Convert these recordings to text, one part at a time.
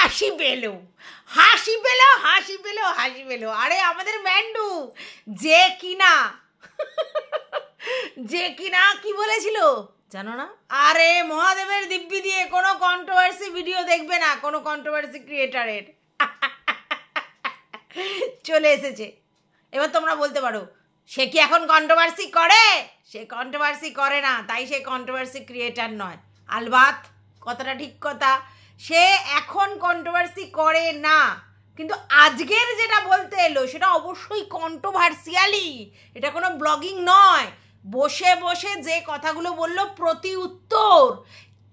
হাসি পেল, হাসি পেল, হাসি পেল, হাসি পেল। আরে আমাদের ম্যান্ডু যে কিনা কি বলেছিল জানো না? আরে মহাদেবের দিব্যি দিয়ে কোনো কন্ট্রোভার্সি ভিডিও দেখবে না কোনো কন্ট্রোভার্সি ক্রিয়েটারের। চলে এসেছে। এবার তোমরা বলতে পারো সে কি এখন কন্ট্রোভার্সি করে? সে কন্ট্রোভার্সি করে না, তাই সে কন্ট্রোভার্সি ক্রিয়েটার নয়। আলবাত কথাটা ঠিক কথা, সে এখন কন্ট্রোভার্সি করে না, কিন্তু আজকের যেটা বলতে এলো সেটা অবশ্যই কন্ট্রোভার্সিয়ালি। এটা কোনো ব্লগিং নয়। বসে বসে যে কথাগুলো বললো প্রতি উত্তর,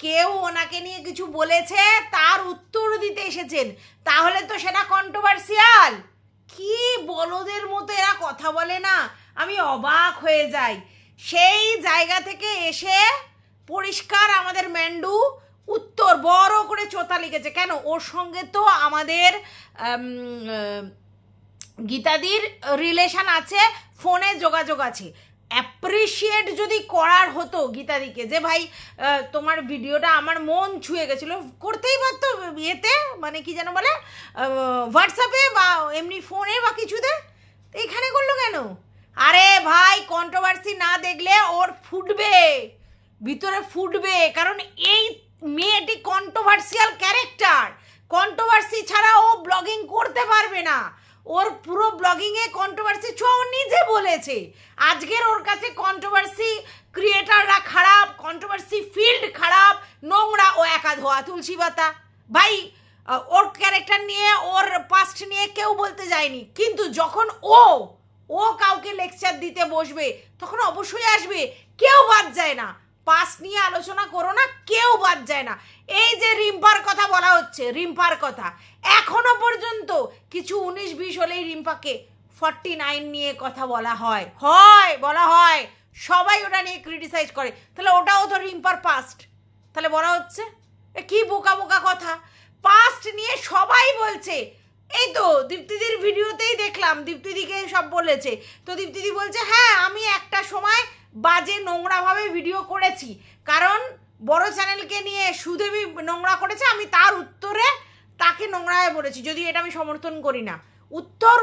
কেউ ওনাকে নিয়ে কিছু বলেছে তার উত্তর দিতে এসেছেন, তাহলে তো সেটা কন্ট্রোভার্সিয়াল। কি বলদের মতো এরা কথা বলে না, আমি অবাক হয়ে যাই। সেই জায়গা থেকে এসে পরিষ্কার আমাদের ম্যান্ডু উত্তর বড় করে চোতা লিখেছে। কেন? ওর সঙ্গে তো আমাদের গীতাদির রিলেশন আছে, ফোনে যোগাযোগ আছে। অ্যাপ্রিসিয়েট যদি করার হতো গীতাদিকে, যে ভাই তোমার ভিডিওটা আমার মন ছুঁয়ে গেছিলো, করতেই পারতো ইয়েতে, মানে কি যেন বলে, হোয়াটসঅ্যাপে বা এমনি ফোনে বা কিছুতে। তো এখানে করলো কেন? আরে ভাই কন্ট্রোভার্সি না দেখলে ওর ফুটবে, ভিতরে ফুটবে, কারণ এই মেয়েটি কন্ট্রোভার্সিয়াল ক্যারেক্টার। কন্ট্রোভার্সি ছাড়া ও ব্লগিং করতে পারবে না। ওর পুরো ব্লগিংয়ে কন্ট্রোভার্সি ও নিজে বলেছে। আজকের ওর কাছে কন্ট্রোভার্সি ক্রিয়েটাররা খারাপ, কন্ট্রোভার্সি ফিল্ড খারাপ, নোংরা, ও একা ধোয়া তুলসী পাতা। ভাই ওর ক্যারেক্টার নিয়ে, ওর পাস্ট নিয়ে কেউ বলতে যায়নি, কিন্তু যখন ও কাউকে লেকচার দিতে বসবে তখন অবশ্যই আসবে, কেউ বাদ যায় না। পাস্ট নিয়ে আলোচনা করো না, কেউ বাদ যায় না। এই যে রিম্পার কথা বলা হচ্ছে, রিম্পার কথা এখনো পর্যন্ত কিছু 19-20 হলেই রিম্পাকে 49 নিয়ে কথা বলা হয়, বলা হয়, সবাই ওটা নিয়ে ক্রিটিসাইজ করে। তাহলে ওটাও তো রিম্পার পাস্ট, তাহলে বলা হচ্ছে কি বোকা বোকা কথা। পাস্ট নিয়ে সবাই বলছে। এই তো দীপ্তিদির ভিডিওতেই দেখলাম, দীপ্তিদিকে সব বলেছে, তো দীপ্তিদি বলছে হ্যাঁ আমি একটা সময় বাজে নোংরাভাবে ভিডিও করেছি, কারণ বড় চ্যানেলকে নিয়ে সুদেবী নোংরা করেছে, আমি তার উত্তরে তাকে নোংরায় বলেছি। যদি এটা আমি সমর্থন করি না,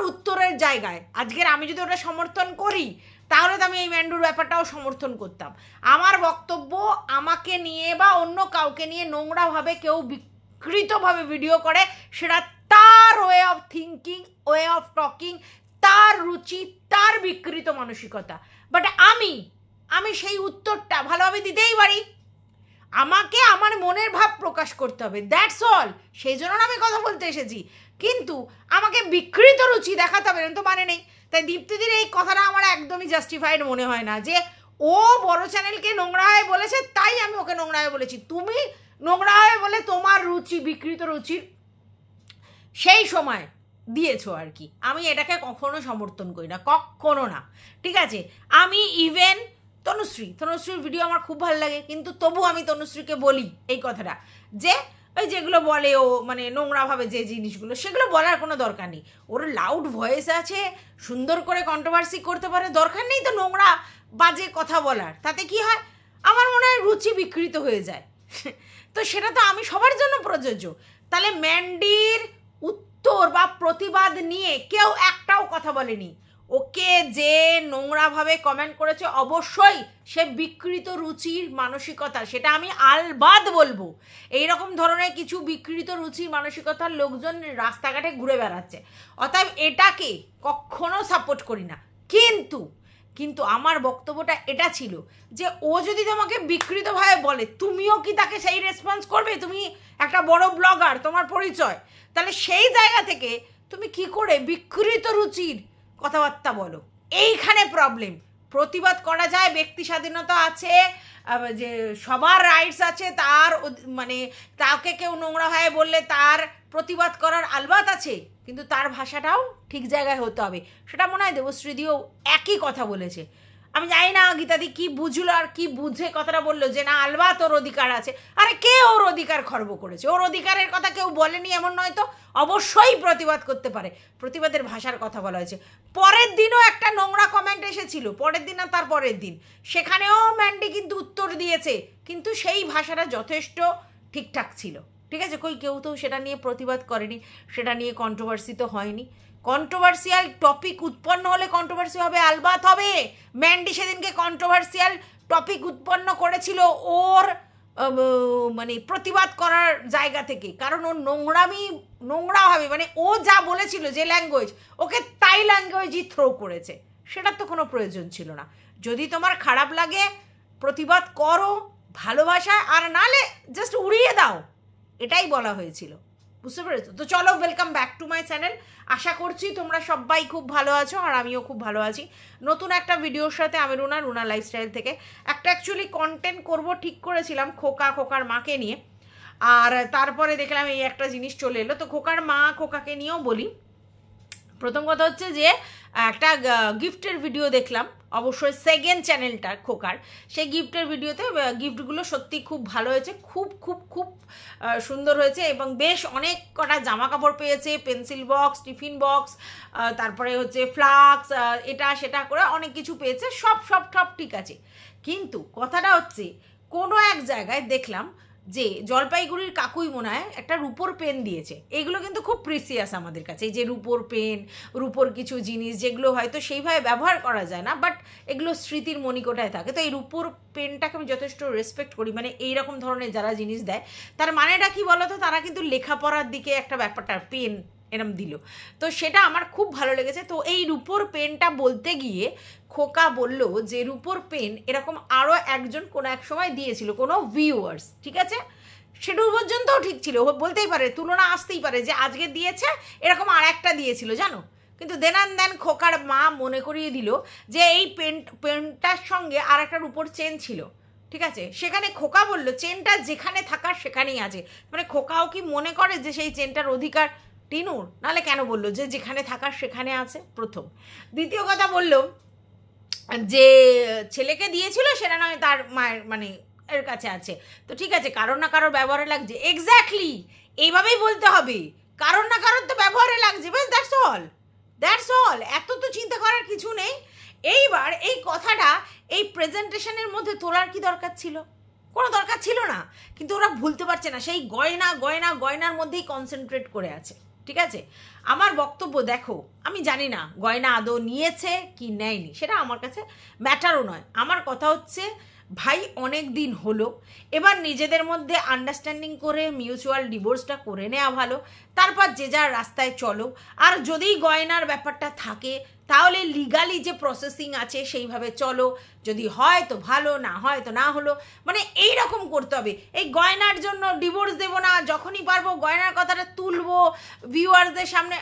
উত্তরের জায়গায় আজকের আমি যদি ওটা সমর্থন করি, তাহলে তো আমি এই ম্যান্ডুর ব্যাপারটাও সমর্থন করতাম। আমার বক্তব্য, আমাকে নিয়ে বা অন্য কাউকে নিয়ে নোংরাভাবে কেউ বিকৃতভাবে ভিডিও করে, সেটা তার way of thinking, way of talking, তার রুচি, তার বিকৃত মানসিকতা। বাট আমি সেই উত্তরটা ভালোভাবে দিতেই পারি। আমাকে আমার মনের ভাব প্রকাশ করতে হবে, দ্যাটস অল। সেই জন্য আমি কথা বলতে এসেছি, কিন্তু আমাকে বিকৃত রুচি দেখাতে হবে না তো মানে নেই। তাই দীপ্তিদির এই কথাটা আমার একদমই জাস্টিফাইড মনে হয় না, যে ও বড় চ্যানেলকে নোংরা হয়ে বলেছে তাই আমি ওকে নোংরা হয়ে বলেছি। তুমি নোংরা হয়ে বলে তোমার রুচি, বিকৃত রুচির সেই সময় দিয়েছো আর কি। আমি এটাকে কখনো সমর্থন করি না, কখনো না, ঠিক আছে? আমি ইভেন তনুশ্রীর ভিডিও আমার খুব ভালো লাগে, কিন্তু তবু আমি তনুশ্রীকে বলি এই কথাটা, যে ওই যেগুলো বলে ও মানে নোংরাভাবে যে জিনিসগুলো, সেগুলো বলার কোনো দরকার নেই। ওর লাউড ভয়েস আছে, সুন্দর করে কন্ট্রোভার্সি করতে পারে, দরকার নেই তো নোংরা বাজে কথা বলার। তাতে কি হয়? আমার মনে হয় রুচি বিকৃত হয়ে যায়। তো সেটা তো আমি সবার জন্য প্রযোজ্য। তাহলে ম্যান্ডির উত্তর বা প্রতিবাদ নিয়ে কেউ একটাও কথা বলেনি। ওকে যে নোংরাভাবে কমেন্ট করেছে, অবশ্যই সে বিকৃত রুচির মানসিকতা, সেটা আমি আলবাদ বলবো। এইরকম ধরনের কিছু বিকৃত রুচির মানসিকতার লোকজন রাস্তাঘাটে ঘুরে বেড়াচ্ছে, অতএব এটাকে কখনো সাপোর্ট করি না। কিন্তু আমার বক্তব্যটা এটা ছিল যে ও যদি তোমাকে বিকৃতভাবে বলে, তুমিও কি তাকে সেই রেসপন্স করবে? তুমি একটা বড় ব্লগার, তোমার পরিচয়, তাহলে সেই জায়গা থেকে তুমি কি করে বিকৃত রুচির কথাবার্তা বলো? এইখানে প্রবলেম। প্রতিবাদ করা যায়, ব্যক্তি স্বাধীনতা আছে, যে সবার রাইটস আছে, তার মানে তাকে কেউ নোংরা হয় বললে তার প্রতিবাদ করার আলবাত আছে, কিন্তু তার ভাষাটাও ঠিক জায়গায় হতে হবে। সেটা মনে হয় দেবশ্রীদিও একই কথা বলেছে। আমি জানি না গীতাদি কি বুঝলো আর কি বুঝে কথাটা বললো, যে না আলবাত ওর অধিকার আছে। আরে কে ওর অধিকার খর্ব করেছে? ওর অধিকারের কথা কেউ বলেনি এমন নয় তো, অবশ্যই প্রতিবাদ করতে পারে। প্রতিবাদের ভাষার কথা বলা হয়েছে। পরের দিনও একটা নোংরা কমেন্ট এসেছিল, পরের দিন আর তার পরের দিন, সেখানেও ম্যান্ডি কিন্তু উত্তর দিয়েছে, কিন্তু সেই ভাষাটা যথেষ্ট ঠিকঠাক ছিল। ঠিক আছে, কেউ তো সেটা নিয়ে প্রতিবাদ করেনি, সেটা নিয়ে কন্ট্রোভার্সি তো হয়নি। কন্ট্রোভার্সিয়াল টপিক উৎপন্ন হলে কন্ট্রোভার্সি হবে, আলবাত হবে। ম্যান্ডি সেদিনকে কন্ট্রোভার্সিয়াল টপিক উৎপন্ন করেছিল ওর মানে প্রতিবাদ করার জায়গা থেকে, কারণ ওর নোংরাভাবে মানে ও যা বলেছিল যে ল্যাঙ্গুয়েজ, ওকে তাই ল্যাঙ্গুয়েজই থ্রো করেছে, সেটার তো কোনো প্রয়োজন ছিল না। যদি তোমার খারাপ লাগে প্রতিবাদ করো ভালোবাসায়, আর নালে জাস্ট উড়িয়ে দাও, এটাই বলা হয়েছিল, বুঝতে পেরেছো? তো চলো, welcome back to my channel. আশা করছি তোমরা সবাই খুব ভালো আছো, আর আমিও খুব ভালো আছি। নতুন একটা ভিডিওর সাথে আমি রুনা লাইফস্টাইল থেকে একটা অ্যাকচুয়ালি কন্টেন্ট করব ঠিক করেছিলাম খোকার মাকে নিয়ে, আর তারপরে দেখলাম এই একটা জিনিস চলে এলো। তো খোকাকে নিয়েও বলি। প্রথম কথা হচ্ছে যে একটা গিফটের ভিডিও দেখলাম, অবশ্যই সেকেন্ড চ্যানেলটার খোকার, সেই গিফটের ভিডিওতে গিফটগুলো সত্যি খুব ভালো হয়েছে, খুব খুব খুব সুন্দর হয়েছে, এবং বেশ অনেক কটা জামা কাপড় পেয়েছে, পেন্সিল বক্স, টিফিন বক্স, তারপরে হচ্ছে ফ্লাক্স, এটা সেটা করে অনেক কিছু পেয়েছে, সব ঠিক আছে। কিন্তু কথাটা হচ্ছে কোনো এক জায়গায় দেখলাম যে জলপাইগুড়ির কাকুই মনে হয় একটা রুপোর পেন দিয়েছে। এগুলো কিন্তু খুব প্রিসিয়াস আমাদের কাছে, এই যে রুপোর পেন, রুপোর কিছু জিনিস যেগুলো হয়তো সেইভাবে ব্যবহার করা যায় না, বাট এগুলো স্মৃতির মণিকোঠায় থাকে। তো এই রুপোর পেনটাকে আমি যথেষ্ট রেসপেক্ট করি, মানে এইরকম ধরনের যারা জিনিস দেয় তার মানেটা কি বলো তো, তারা কিন্তু লেখাপড়ার দিকে একটা ব্যাপারটা, পেন এরম দিল, তো সেটা আমার খুব ভালো লেগেছে। তো এই রুপোর পেনটা বলতে গিয়ে খোকা বলল যে রুপোর পেন এরকম আরও একজন কোনো এক সময় দিয়েছিল কোনো ভিউয়ার্স, ঠিক আছে, সেটা পর্যন্তও ঠিক ছিল, বলতেই পারে, তুলনা আসতেই পারে যে আজকে দিয়েছে এরকম আর একটা দিয়েছিল, জানো। কিন্তু দেন খোকার মা মনে করিয়ে দিল যে এই পেনটার সঙ্গে আর একটা রুপোর চেন ছিল, ঠিক আছে। সেখানে খোকা বলল চেনটা যেখানে থাকার সেখানেই আছে, মানে খোকাও কি মনে করে যে সেই চেনটার অধিকার টিনুর, নাহলে কেন বললো যে যেখানে থাকার সেখানে আছে, প্রথম। দ্বিতীয় কথা বললো যে ছেলেকে দিয়েছিল সেটা নয় তার মায়ের মানে এর কাছে আছে, তো ঠিক আছে, কারোর না কারোর ব্যবহারে লাগছে, এক্স্যাক্টলি এইভাবেই বলতে হবে, কারোর না কারোর তো ব্যবহারে লাগছে, বাস দ্যাটস অল, এত তো চিন্তা করার কিছু নেই। এইবার এই কথাটা এই প্রেজেন্টেশনের মধ্যে তোলার কি দরকার ছিল? কোনো দরকার ছিল না, কিন্তু ওরা ভুলতে পারছে না, সেই গয়নার মধ্যেই কনসেন্ট্রেট করে আছে, ঠিক আছে। আমার বক্তব্য দেখো, আমি জানি না গয়না আদৌ নিয়েছে কি নেয়নি, সেটা আমার কাছে ম্যাটারও নয়। আমার কথা হচ্ছে ভাই অনেক দিন হলো, এবার নিজেদের মধ্যে আন্ডারস্ট্যান্ডিং করে মিউচুয়াল ডিভোর্সটা করে নেওয়া ভালো, তারপর যে যার রাস্তায় চলো। আর যদি গয়নার ব্যাপারটা থাকে তাহলে লিগালি যে প্রসেসিং আছে সেইভাবে চলো, যদি হয় তো ভালো, না হয় তো না হলো, মানে এই রকম করতে হবে। এই গয়নার জন্য ডিভোর্স দেবো না, যখনই পারবো গয়নার কথাটা তুলবো ভিউয়ার্সদের সামনে,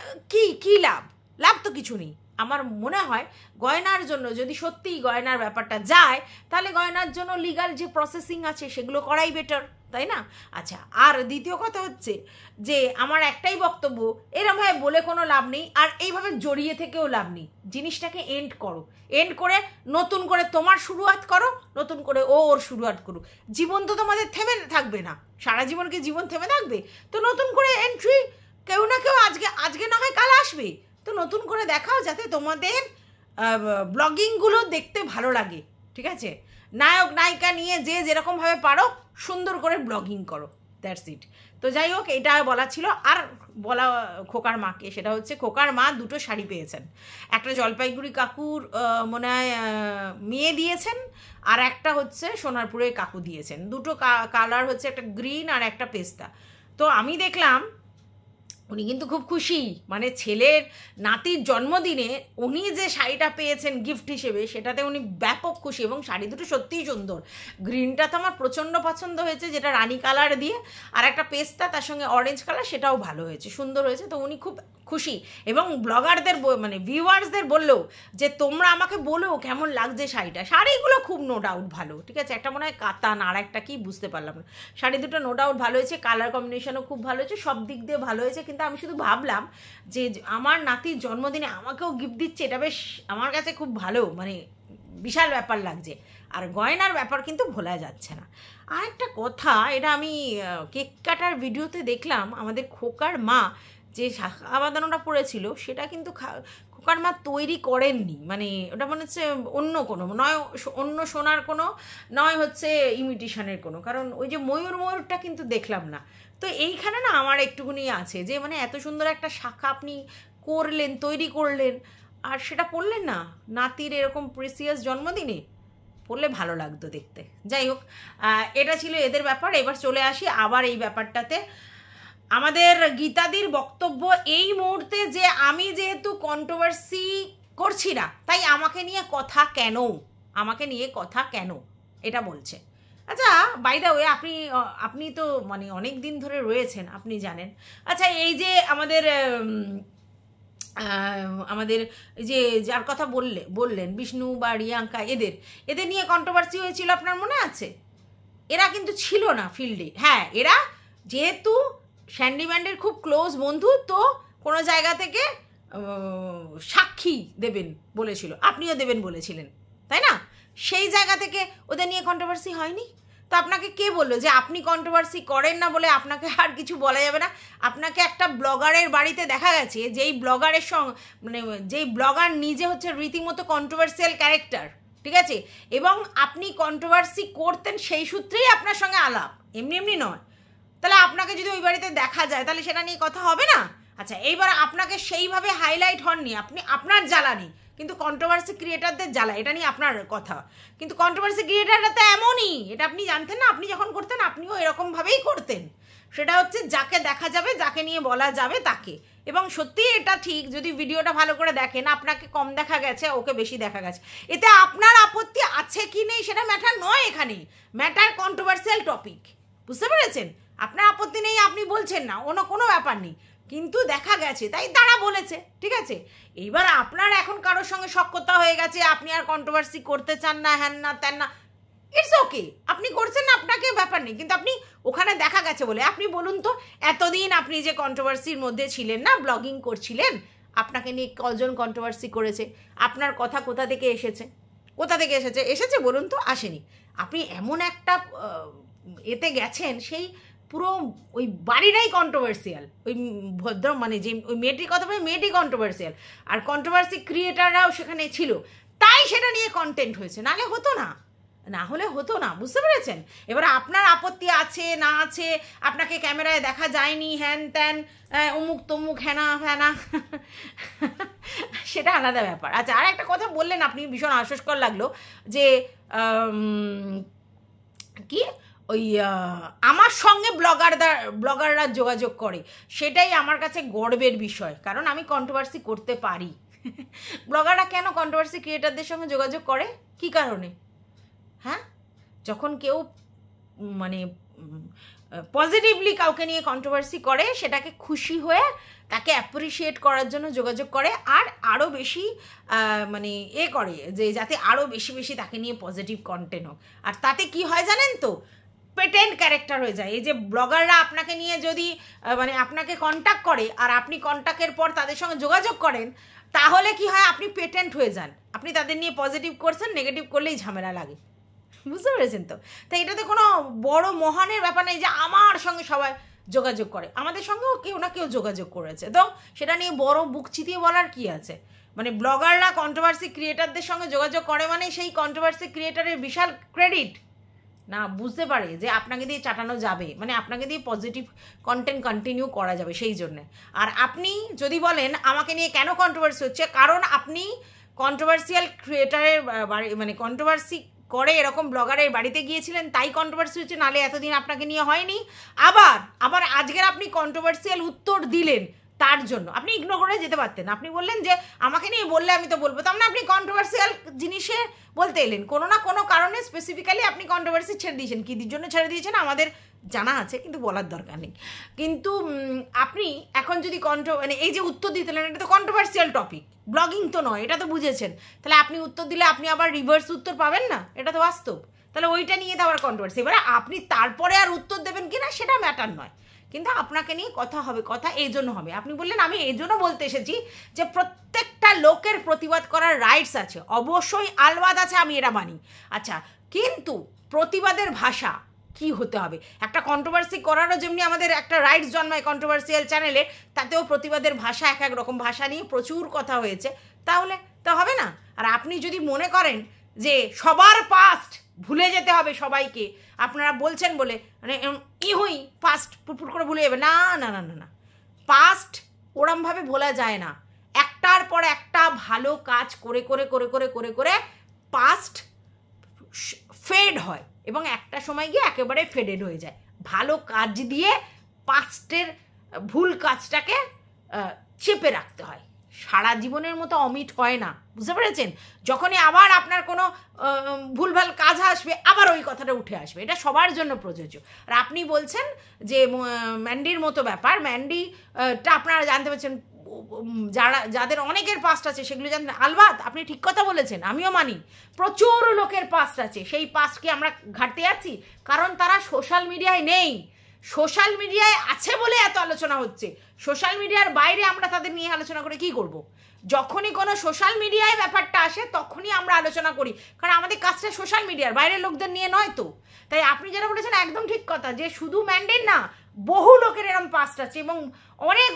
কি লাভ তো কিছু নেই। আমার মনে হয় গয়নার জন্য যদি সত্যিই গয়নার ব্যাপারটা যায়, তাহলে গয়নার জন্য লিগাল যে প্রসেসিং আছে সেগুলো করাই বেটার, তাই না? আচ্ছা, আর দ্বিতীয় কথা হচ্ছে যে আমার একটাই বক্তব্য, এরমভাবে বলে কোনো লাভ নেই, আর এইভাবে জড়িয়ে থেকেও লাভ নেই। জিনিসটাকে এন্ড করো, এন্ড করে নতুন করে তোমার শুরুয়াত করো, নতুন করে ওর শুরুয়াত করো। জীবন তো তোমাদের থেমে থাকবে না, সারা জীবন কি জীবন থেমে থাকবে? তো নতুন করে এন্ট্রি, কেউ না কেউ আজকে না হয় কাল আসবে, তো নতুন করে দেখাও যাতে তোমাদের ব্লগিংগুলো দেখতে ভালো লাগে, ঠিক আছে। নায়ক নায়িকা নিয়ে যে যেরকমভাবে পারো সুন্দর করে ব্লগিং করো, দ্যাটস ইট। তো যাই হোক, এটা বলা ছিল। আর বলা খোকার মাকে, সেটা হচ্ছে খোকার মা দুটো শাড়ি পেয়েছেন, একটা জলপাইগুড়ি কাকুর মনে হয় মেয়ে দিয়েছেন, আর একটা হচ্ছে সোনারপুরের কাকু দিয়েছেন। দুটো কালার হচ্ছে একটা গ্রিন আর একটা পেস্তা। তো আমি দেখলাম উনি কিন্তু খুব খুশি, মানে ছেলের নাতির জন্মদিনে উনি যে শাড়িটা পেয়েছেন গিফট হিসেবে সেটাতে উনি ব্যাপক খুশি, এবং শাড়ি দুটো সত্যিই সুন্দর। গ্রিনটা তো আমার প্রচণ্ড পছন্দ হয়েছে, যেটা রানী কালার দিয়ে, আর একটা পেস্তা তার সঙ্গে অরেঞ্জ কালার, সেটাও ভালো হয়েছে, সুন্দর হয়েছে। তো উনি খুব খুশি, এবং ব্লগারদের মানে ভিউয়ার্সদের বললো যে তোমরা আমাকে বলো কেমন লাগছে শাড়িটা। শাড়িগুলো খুব নো ডাউট ভালো, ঠিক আছে, একটা মনে হয় কাতান, আর একটা কি বুঝতে পারলাম না। শাড়ি দুটো নো ডাউট ভালো হয়েছে, কালার কম্বিনেশনও খুব ভালো হয়েছে, সব দিক দিয়ে ভালো হয়েছে। কিন্তু আমি শুধু ভাবলাম যে আমার নাতির জন্মদিনে আমাকেও গিফট দিচ্ছে, এটা বেশ আমার কাছে খুব ভালো, মানে বিশাল ব্যাপার লাগছে। আর গয়নার ব্যাপার কিন্তু ভোলা যাচ্ছে না। আর একটা কথা, এটা আমি কেক কাটার ভিডিওতে দেখলাম আমাদের খোকার মা যে শাখা বাঁধানোটা পড়েছিল সেটা কিন্তু খোকার মা তৈরি করেননি, মানে ওটা মনে হচ্ছে অন্য কোনো, নয় অন্য সোনার কোনো, নয় হচ্ছে ইমিটেশনের কোনো, কারণ ওই যে ময়ূরটা কিন্তু দেখলাম না। তো এইখানে না আমার একটুখানি আছে যে মানে এত সুন্দর একটা শাখা আপনি করলেন, তৈরি করলেন, আর সেটা পড়লেন না নাতির এরকম প্রিসিয়াস জন্মদিনে, পড়লে ভালো লাগতো দেখতে। যাই হোক, এটা ছিল এদের ব্যাপার। এবার চলে আসি আবার এই ব্যাপারটাতে, আমাদের গীতাদির বক্তব্য এই মুহূর্তে যে আমি যেহেতু কন্ট্রোভার্সি করছি না তাই আমাকে নিয়ে কথা কেন এটা বলছে। আচ্ছা, বাই দ্য ওয়ে, আপনি তো মানে অনেক দিন ধরে রয়েছেন, আপনি জানেন। আচ্ছা, এই যে আমাদের যে যার কথা বললেন বিষ্ণু বা রিয়াঙ্কা, এদের নিয়ে কন্ট্রোভার্সি হয়েছিল, আপনার মনে আছে? এরা কিন্তু ছিল না ফিল্ডে। হ্যাঁ, এরা যেহেতু স্যান্ডি ব্যান্ডের খুব ক্লোজ বন্ধু, তো কোনো জায়গা থেকে সাক্ষী দেবেন বলেছিল, আপনিও দেবেন বলেছিলেন, তাই না? সেই জায়গা থেকে ওদের নিয়ে কন্ট্রোভার্সি হয়নি। তো আপনাকে কে বললো যে আপনি কন্ট্রোভার্সি করেন না বলে আপনাকে আর কিছু বলা যাবে না? আপনাকে একটা ব্লগারের বাড়িতে দেখা গেছে, যেই ব্লগারের সঙ্গে মানে যেই ব্লগার নিজে হচ্ছে রীতিমতো কন্ট্রোভার্সিয়াল ক্যারেক্টার, ঠিক আছে, এবং আপনি কন্ট্রোভার্সি করতেন, সেই সূত্রেই আপনার সঙ্গে আলাপ, এমনি নয়। তাহলে আপনাকে যদি ওই বাড়িতে দেখা যায় তাহলে সেটা নিয়ে কথা হবে না? আচ্ছা, এইবার আপনাকে সেইভাবে হাইলাইট হননি, আপনার জ্বালানি, কিন্তু কন্ট্রোভার্সি ক্রিয়েটারদের জ্বালা, এটা নিয়ে আপনার কথা। কিন্তু কন্ট্রোভার্সি ক্রিয়েটাররা তো এমনই, এটা আপনি জানতেন না? আপনি যখন করতেন আপনিও এরকমভাবেই করতেন। সেটা হচ্ছে যাকে দেখা যাবে, যাকে নিয়ে বলা যাবে তাকে। এবং সত্যি এটা ঠিক, যদি ভিডিওটা ভালো করে দেখেন, আপনাকে কম দেখা গেছে, ওকে বেশি দেখা গেছে, এতে আপনার আপত্তি আছে কি নেই সেটা ম্যাটার নয়। এখানে ম্যাটার কন্ট্রোভার্সিয়াল টপিক, বুঝতে পেরেছেন? আপনার আপত্তি নেই, আপনি বলছেন না, কোনো ব্যাপার নেই, কিন্তু দেখা গেছে তাই তারা বলেছে, ঠিক আছে। এইবার আপনার এখন কারোর সঙ্গে সখ্যতা হয়ে গেছে, আপনি আর কন্ট্রোভার্সি করতে চান না, হ্যান না ত্যান না, ইটস ওকে, আপনি করছেন না, আপনাকে ব্যাপার নেই, কিন্তু আপনি ওখানে দেখা গেছে বলে। আপনি বলুন তো, এতদিন আপনি যে কন্ট্রোভার্সির মধ্যে ছিলেন না, ব্লগিং করছিলেন, আপনাকে নিয়ে কজন কন্ট্রোভার্সি করেছে? আপনার কথা কোথা থেকে এসেছে বলুন তো? আসেনি। আপনি এমন একটা এতে গেছেন, সেই পুরো ওই বাড়িটাই কন্ট্রোভার্সিয়াল, ওই ভদ্র মানে যে ওই মেয়েটির কথা বলে, মেয়েটি কন্ট্রোভার্সিয়াল, আর কন্ট্রোভার্সি ক্রিয়েটাররাও সেখানে ছিল, তাই সেটা নিয়ে কন্টেন্ট হয়েছে, নাহলে হতো না, বুঝতে পেরেছেন? এবার আপনার আপত্তি আছে না আছে, আপনাকে ক্যামেরায় দেখা যায়নি, হ্যান ত্যান, অমুক তমুক, হ্যানা সেটা আলাদা ব্যাপার। আচ্ছা, আর একটা কথা বললেন আপনি, ভীষণ হাস্যস্কর লাগলো, যে কি ওই আমার সঙ্গে ব্লগাররা যোগাযোগ করে, সেটাই আমার কাছে গর্বের বিষয়, কারণ আমি কন্ট্রোভার্সি করতে পারি। ব্লগাররা কেন কন্ট্রোভার্সি ক্রিয়েটারদের সঙ্গে যোগাযোগ করে, কি কারণে? হ্যাঁ, যখন কেউ মানে পজিটিভলি কাউকে নিয়ে কন্ট্রোভার্সি করে, সেটাকে খুশি হয়ে তাকে অ্যাপ্রিসিয়েট করার জন্য যোগাযোগ করে, আর আরও বেশি মানে করে যে যাতে আরও বেশি তাকে নিয়ে পজিটিভ কন্টেন্ট হোক। আর তাতে কি হয় জানেন তো, পেটেন্ট ক্যারেক্টার হয়ে যায়। এই যে ব্লগাররা আপনাকে নিয়ে যদি মানে আপনাকে কন্ট্যাক্ট করে, আর আপনি কন্ট্যাক্টের পর তাদের সঙ্গে যোগাযোগ করেন, তাহলে কি হয়, আপনি পেটেন্ট হয়ে যান। আপনি তাদের নিয়ে পজিটিভ করছেন, নেগেটিভ করলেই ঝামেলা লাগে, বুঝতে পেরেছেন তো? তাই এটাতে কোনো বড় মহানের ব্যাপার নেই যে আমার সঙ্গে সবাই যোগাযোগ করে, আমাদের সঙ্গেও কেউ না কেউ যোগাযোগ করেছে, তো সেটা নিয়ে বড় বুক চিতিয়ে বলার কি আছে? মানে ব্লগাররা কন্ট্রোভার্সি ক্রিয়েটারদের সঙ্গে যোগাযোগ করে মানে সেই কন্ট্রোভার্সি ক্রিয়েটারের বিশাল ক্রেডিট না, বুঝতে পারে যে আপনাকে দিয়ে চাটানো যাবে, মানে আপনাকে দিয়ে পজিটিভ কন্টেন্ট কন্টিনিউ করা যাবে সেই জন্যে। আর আপনি যদি বলেন আমাকে নিয়ে কেন কন্ট্রোভার্সি হচ্ছে, কারণ আপনি কন্ট্রোভার্সিয়াল ক্রিয়েটারের মানে কন্ট্রোভার্সি করে এরকম ব্লগারের বাড়িতে গিয়েছিলেন, তাই কন্ট্রোভার্সি হচ্ছে, নাহলে এতদিন আপনাকে নিয়ে হয়নি। আবার আজকের আপনি কন্ট্রোভার্সিয়াল উত্তর দিলেন, তার জন্য আপনি ইগনোর করে যেতে পারতেন। আপনি বললেন যে আমাকে নিয়ে বললে আমি তো বলবো, তার মানে আপনি কন্ট্রোভার্সিয়াল জিনিসে বলতে এলেন, কোনো না কোনো কারণে স্পেসিফিক্যালি আপনি কন্ট্রোভার্সি ছেড়ে দিয়েছেন। কী জন্য ছেড়ে দিয়েছেন আমাদের জানা আছে, কিন্তু বলার দরকার নেই। কিন্তু আপনি এখন যদি মানে এই যে উত্তর দিতেলেন, এটা তো কন্ট্রোভার্সিয়াল টপিক, ব্লগিং তো নয়, এটা তো বুঝেছেন। তাহলে আপনি উত্তর দিলে আপনি আবার রিভার্স উত্তর পাবেন না, এটা তো বাস্তব। তাহলে ওইটা নিয়ে তো আবার কন্ট্রোভার্সি। এবারে আপনি তারপরে আর উত্তর দেবেন কিনা সেটা ম্যাটার নয়, কিন্তু আপনাকে নিয়ে কথা হবে, কথা এই জন্য হবে। আপনি বললেন আমি এই জন্য বলতে এসেছি যে প্রত্যেকটা লোকের প্রতিবাদ করার রাইটস আছে, অবশ্যই আলবাদ আছে, আমি এটা মানি। আচ্ছা, কিন্তু প্রতিবাদের ভাষা কি হতে হবে? একটা কন্ট্রোভার্সি করারও যেমনি আমাদের একটা রাইটস জন্মায় কন্ট্রোভার্সিয়াল চ্যানেলে, তাতেও প্রতিবাদের ভাষা এক এক রকম, ভাষা নিয়ে প্রচুর কথা হয়েছে, তাহলে তো হবে না। আর আপনি যদি মনে করেন যে সবার পাস্ট ভুলে যেতে হবে সবাইকে, আপনারা বলছেন বলে মানে ইহুই পাস্ট পুরপুর করে ভুলে যাবে, না না না না না, পাস্ট ওরমভাবে ভোলা যায় না। একটার পর একটা ভালো কাজ করে করে করে করে করে করে পাস্ট ফেড হয় এবং একটা সময় গিয়ে একেবারে ফেডেড হয়ে যায়। ভালো কাজ দিয়ে পাস্টের ভুল কাজটাকে চেপে রাখতে হয়, সারা জীবনের মতো অমিট হয় না, বুঝতে পেরেছেন? যখনই আবার আপনার কোনো ভুলভাল কাজ আসবে আবার ওই কথাটা উঠে আসবে, এটা সবার জন্য প্রযোজ্য। আর আপনি বলছেন যে ম্যান্ডির মতো ব্যাপার, ম্যান্ডিটা আপনারা জানতে পারছেন, যাদের অনেকের পাস্ট আছে সেগুলো জানেন, আলবাত আপনি ঠিক কথা বলেছেন, আমিও মানি প্রচুর লোকের পাস্ট আছে, সেই পাস্টকে আমরা ঘাটতে যাচ্ছি কারণ তারা সোশ্যাল মিডিয়ায় নেই। সোশ্যাল মিডিয়ায় আছে বলে এত আলোচনা হচ্ছে, সোশ্যাল মিডিয়ার বাইরে আমরা তাদের নিয়ে আলোচনা করে কি করব? যখনই কোনো সোশ্যাল মিডিয়ায় ব্যাপারটা আসে তখনই আমরা আলোচনা করি, কারণ আমাদের কাজটা সোশ্যাল মিডিয়ার বাইরের লোকদের নিয়ে নয় তো। তাই আপনি যেটা বলেছেন একদম ঠিক কথা, যে শুধু ম্যান্ডের না, বহু লোকের এরকম পাস্ট আছে এবং অনেক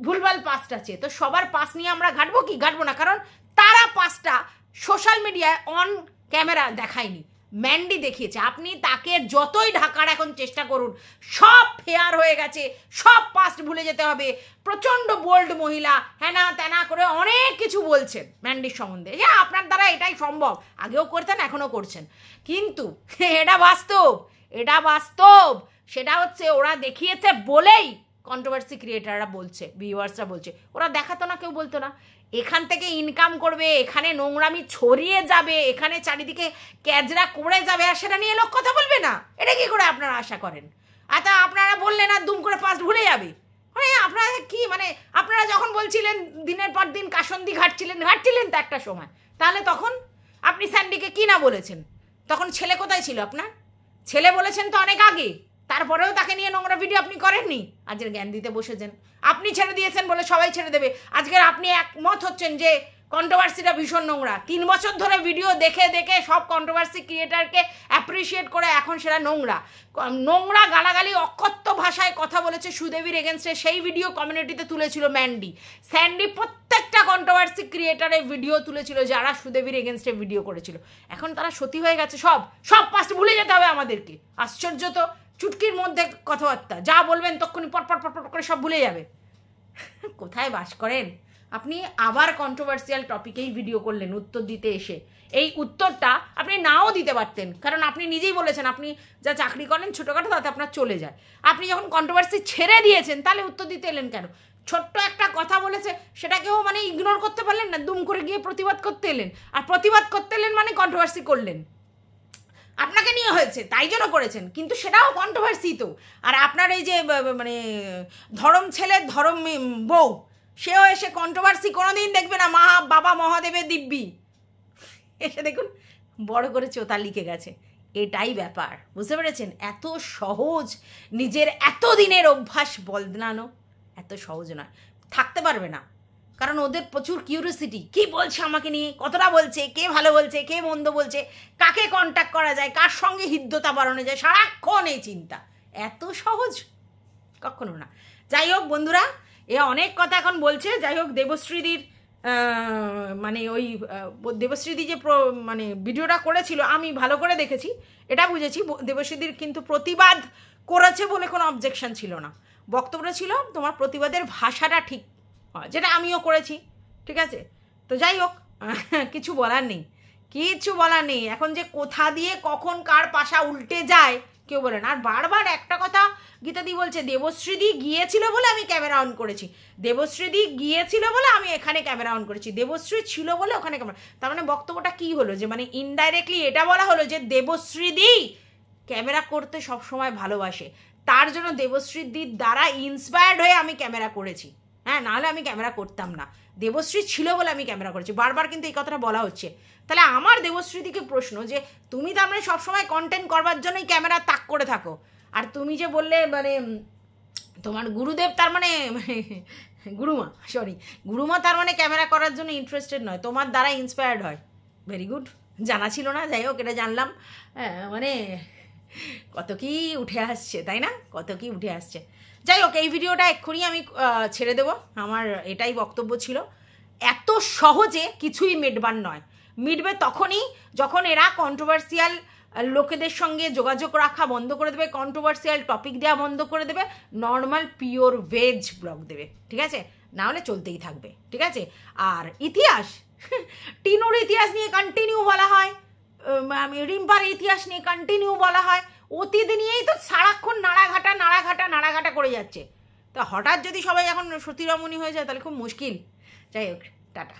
ভুলভাল পাস্ট আছে, তো সবার পাস্ট নিয়ে আমরা ঘাটবো কি? ঘাটবো না, কারণ তারা পাস্টটা সোশ্যাল মিডিয়ায় অন ক্যামেরা দেখায়নি, ম্যান্ডি দেখিয়েছে। আপনি তাকে যতই ঢাকার এখন চেষ্টা করুন, সব ফেয়ার হয়ে গেছে, সব পাস্ট ভুলে যেতে হবে, প্রচণ্ড বোল্ড মহিলা, হ্যানা ত্যানা করে অনেক কিছু বলছেন ম্যান্ডির সম্বন্ধে, হ্যাঁ আপনার দ্বারা এটাই সম্ভব, আগেও করতেন এখনও করছেন, কিন্তু এটা বাস্তব, এটা বাস্তব। সেটা হচ্ছে ওরা দেখিয়েছে বলেই কন্ট্রোভার্সি ক্রিয়েটাররা বলছে, ভিউয়ার্সরা বলছে, ওরা দেখাতো না, কেউ বলতো না। এখান থেকে ইনকাম করবে, এখানে নোংরামি ছড়িয়ে যাবে, এখানে চারিদিকে ক্যাজরা করে যাবে, আর সেটা নিয়ে লোক কথা বলবে না, এটা কি করে আপনারা আশা করেন? আচ্ছা আপনারা বললেন আর দুম করে পাস্ট ভুলে যাবে, মানে আপনারা কি, মানে আপনারা যখন বলছিলেন দিনের পর দিন কাসন্দি ঘাটছিলেন তো একটা সময়, তাহলে তখন আপনি স্যান্ডিকে কি না বলেছেন? তখন ছেলে কোথায় ছিল আপনার? ছেলে বলেছেন তো অনেক আগে, তারপরেও তাকে নিয়ে নোংরা ভিডিও আপনি করেননি, আজকের জ্ঞান দিতে বসেছেন। আপনি ছেড়ে দিয়েছেন বলে সবাই ছেড়ে দেবে, আজকের আপনি একমত হচ্ছেন যে কন্ট্রোভার্সিটা ভীষণ নোংরা। 3 বছর ধরে ভিডিও দেখে দেখে সব কন্ট্রোভার্সি ক্রিয়েটারকে অ্যাপ্রিসিয়েট করে এখন সেটা নোংরা, নোংরা গালাগালি অকথ্য ভাষায় কথা বলেছে সুদেবীর এগেনস্টে, সেই ভিডিও কমিউনিটিতে তুলেছিল ম্যান্ডি। স্যান্ডি প্রত্যেকটা কন্ট্রোভার্সি ক্রিয়েটারের ভিডিও তুলেছিল যারা সুদেবীর এগেনস্টে ভিডিও করেছিল। এখন তারা সতী হয়ে গেছে, সব পাস্ট ভুলে যেতে হবে আমাদেরকে। আশ্চর্য তো, চুটকির মধ্যে কথাবার্তা, যা বলবেন তখনই পটপট পটপট করে সব ভুলে যাবে। কোথায় বাস করেন আপনি? আবার কন্ট্রোভার্সিয়াল টপিকেই ভিডিও করলেন উত্তর দিতে এসে। এই উত্তরটা আপনি নাও দিতে পারতেন, কারণ আপনি নিজেই বলেছেন আপনি যা চাকরি করেন ছোটোখাটো, তাতে আপনার চলে যায়। আপনি যখন কন্ট্রোভার্সি ছেড়ে দিয়েছেন তাহলে উত্তর দিতে এলেন কেন? ছোট্ট একটা কথা বলেছে সেটাকেও মানে ইগনোর করতে পারলেন না, দুম করে গিয়ে প্রতিবাদ করতে এলেন, আর প্রতিবাদ করতে এলেন মানে কন্ট্রোভার্সি করলেন। আপনাকে নিয়ে হয়েছে তাই জন্য করেছেন, কিন্তু সেটাও কন্ট্রোভার্সি তো। আর আপনার এই যে মানে ধরম ছেলে ধরম বউ, সেও এসে কন্ট্রোভার্সি কোনোদিন দেখবে না, বাবা মহাদেবের দিব্যি এসে দেখুন বড় করে চোতা লিখে গেছে। এটাই ব্যাপার, বুঝতে পেরেছেন? এত সহজ নিজের এতদিনের অভ্যাস বদলানো এত সহজ নয়, থাকতে পারবে না, কারণ ওদের প্রচুর কিউরিওসিটি, কি বলছে আমাকে নিয়ে, কতটা বলছে, কে ভালো বলছে, কে মন্দ বলছে, কাকে কন্ট্যাক্ট করা যায়, কার সঙ্গে হৃদ্যতা বাড়ানো যায়, সারাক্ষণ এই চিন্তা। এত সহজ কখনো না। যাই হোক বন্ধুরা, এ অনেক কথা এখন বলছে। যাই হোক, দেবশ্রীদির মানে ওই দেবশ্রীদি যে মানে ভিডিওটা করেছিল আমি ভালো করে দেখেছি, এটা বুঝেছি দেবশ্রীদির কিন্তু প্রতিবাদ করেছে বলে কোনো অবজেকশন ছিল না, বক্তব্য ছিল তোমার প্রতিবাদের ভাষাটা ঠিক, যেটা আমিও করেছি, ঠিক আছে? তো যাই হোক, কিছু বলার নেই, কিছু বলার নেই। এখন যে কোথা দিয়ে কখন কার পাশা উল্টে যায় কেউ বলে না। আর বারবার একটা কথা গীতাদি বলছে, দেবশ্রীদি গিয়েছিল বলে আমি ক্যামেরা অন করেছি, দেবশ্রীদি গিয়েছিল বলে আমি এখানে ক্যামেরা অন করেছি, দেবশ্রী ছিল বলে ওখানে ক্যামেরা। তার মানে বক্তব্যটা কি হলো? যে মানে ইনডাইরেক্টলি এটা বলা হলো যে দেবশ্রীদি ক্যামেরা করতে সবসময় ভালোবাসে, তার জন্য দেবশ্রীদির দ্বারা ইন্সপায়ার্ড হয়ে আমি ক্যামেরা করেছি, হ্যাঁ, নাহলে আমি ক্যামেরা করতাম না, দেবশ্রী ছিল বলে আমি ক্যামেরা করেছি। বারবার কিন্তু এই কথাটা বলা হচ্ছে। তাহলে আমার দেবশ্রীদিকে প্রশ্ন, যে তুমি তার মানে সবসময় কন্টেন্ট করবার জন্যই ক্যামেরা তাক করে থাকো, আর তুমি যে বললে মানে তোমার গুরুদেব তার মানে গুরুমা তার মানে ক্যামেরা করার জন্য ইন্টারেস্টেড নয়, তোমার দ্বারা ইন্সপায়ার্ড হয়। ভেরি গুড, জানা ছিল না, যাই হোক এটা জানলাম। মানে কত কি উঠে আসছে, তাই না? কত কি উঠে আসছে। যাই হোক, এই ভিডিওটা এক্ষুনি আমি ছেড়ে দেবো। আমার এটাই বক্তব্য ছিল। এত সহজে কিছুই মিটবার নয়। মিটবে তখনই যখন এরা কন্ট্রোভার্সিয়াল লোকেদের সঙ্গে যোগাযোগ রাখা বন্ধ করে দেবে, কন্ট্রোভার্সিয়াল টপিক দেওয়া বন্ধ করে দেবে, নর্মাল পিওর ভেজ ব্লগ দেবে, ঠিক আছে? না হলে চলতেই থাকবে, ঠিক আছে? আর ইতিহাস, টিনুর ইতিহাস নিয়ে কন্টিনিউ বলা হয়, রিম্পার ইতিহাস নিয়ে কন্টিনিউ বলা হয়, অতীত নিয়েই তো সারাক্ষণ নাড়াঘাটা করে যাচ্ছে। তা হঠাৎ যদি সবাই এখন সতীরমণি হয়ে যায় তাহলে খুব মুশকিল। যাই হোক, টাটা।